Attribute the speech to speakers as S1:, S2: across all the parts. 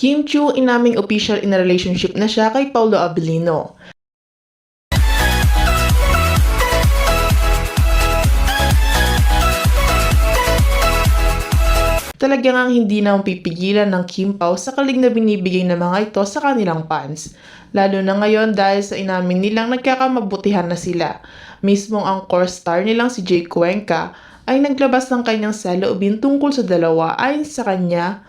S1: Kim Chiu inaming official in a relationship na siya kay Paolo Abilino. Talagang ang hindi na pipigilan ng Kim Pao sa kalig na binibigay ng mga ito sa kanilang fans. Lalo na ngayon dahil sa inamin nilang nagkakamabutihan na sila. Mismong ang core star nilang si Jake Cuenca ay naglabas ng kanyang saloobin tungkol sa dalawa. Ayon sa kanya,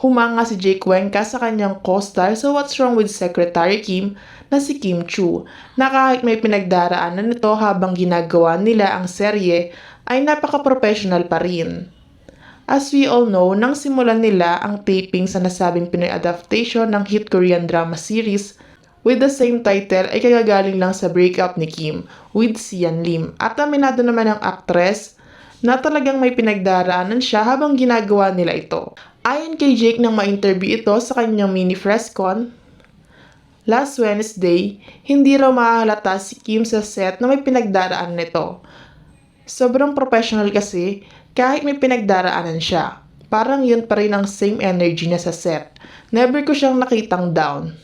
S1: humanga si Jake Cuenca sa kanyang co-star sa What's Wrong with Secretary Kim na si Kim Chiu, na kahit may pinagdaraanan nito habang ginagawa nila ang serye ay napaka-professional pa rin. As we all know, nang simulan nila ang taping sa nasabing Pinoy adaptation ng hit Korean drama series with the same title ay kagagaling lang sa breakup ni Kim with Sian Lim. At aminado naman ang actress na talagang may pinagdaraanan siya habang ginagawa nila ito. Ayon kay Jake nang ma-interview ito sa kanyang mini presscon last Wednesday, hindi raw mahahalata si Kim sa set na may pinagdaraanan nito. Sobrang professional kasi kahit may pinagdaraanan siya. Parang yun pa rin ang same energy niya sa set. Never ko siyang nakitang down,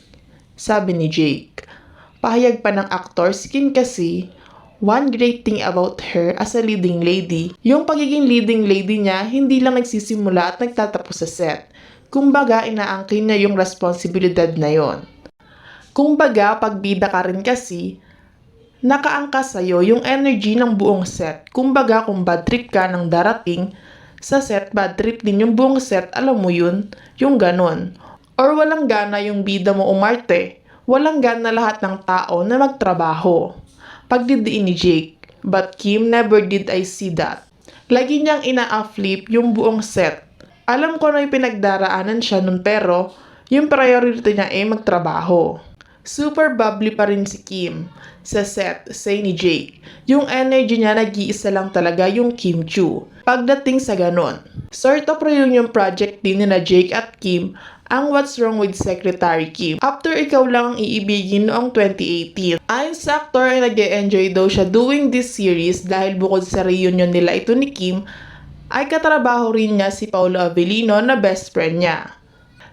S1: sabi ni Jake. Pahayag pa ng aktor si Kim kasi, one great thing about her as a leading lady, yung pagiging leading lady niya hindi lang nagsisimula at nagtatapos sa set. Kumbaga inaangkin niya yung responsibilidad na yon. Kumbaga pag bida ka rin kasi, nakaangkas sa'yo yung energy ng buong set. Kumbaga kung bad trip ka nang darating sa set, bad trip din yung buong set, alam mo yun, yung ganon. Or walang gana yung bida mo umarte, walang gana lahat ng tao na magtrabaho. Pagdidiin ni Jake, but Kim, never did I see that. Lagi niyang ina-flip yung buong set. Alam ko na yung pinagdaraanan siya nun pero yung priority niya ay magtrabaho. Super bubbly pa rin si Kim sa set, say ni Jake. Yung energy niya nag-iisa lang talaga yung Kim Chiu. Pagdating sa ganon, sort of reunion project din na Jake at Kim ang What's Wrong with Secretary Kim. After Ikaw Lang Ang Iibigin noong 2018. Ayon sa actor ay nag-e-enjoy daw siya doing this series dahil bukod sa reunion nila ito ni Kim, ay katrabaho rin niya si Paolo Abilino na best friend niya.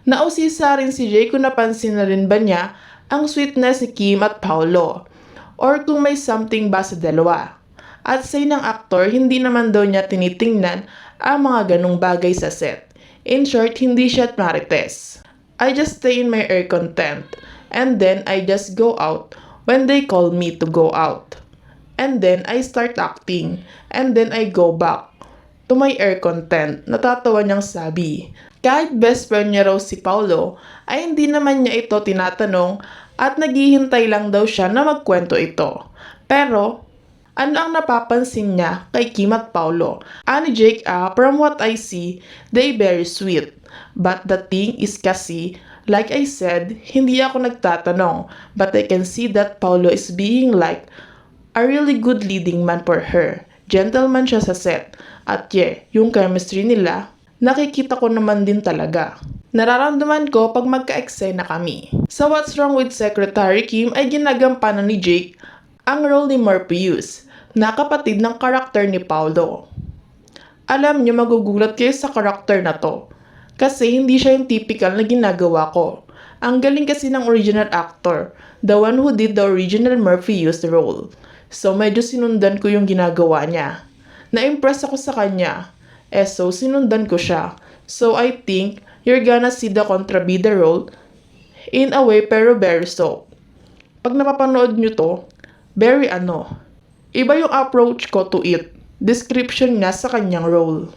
S1: Nausisa rin si Jake kung napansin na rin ba niya ang sweetness ni Kim at Paolo, or kung may something ba sa dalawa. At say ng aktor, hindi naman daw niya tinitingnan ang mga ganong bagay sa set. In short, hindi siya marites. I just stay in my air content, and then I just go out when they call me to go out. And then I start acting, and then I go back to my air content. Natatawa niyang sabi. Kahit best friend niya raw si Paolo, ay hindi naman niya ito tinatanong at naghihintay lang daw siya na magkwento ito. Pero, ano ang napapansin niya kay Kim at Paolo? Ani Jake, from what I see, they very sweet. But the thing is kasi, like I said, hindi ako nagtatanong. But I can see that Paolo is being like a really good leading man for her. Gentleman siya sa set. At yung chemistry nila, nakikita ko naman din talaga. Nararamdaman ko pag magka-eksena kami. Sa What's Wrong with Secretary Kim ay ginagampanan ni Jake ang role ni Morpheus, na kapatid ng karakter ni Paolo. Alam niyo, magugulat kayo sa karakter na to. Kasi hindi siya yung typical na ginagawa ko. Ang galing kasi ng original actor, the one who did the original Morpheus role. So medyo sinundan ko yung ginagawa niya. Na-impress ako sa kanya. So sinundan ko siya. So I think you're gonna see the kontrabida role in a way pero very so. Pag napapanood nyo to, very iba yung approach ko to it. Description niya sa kanyang role.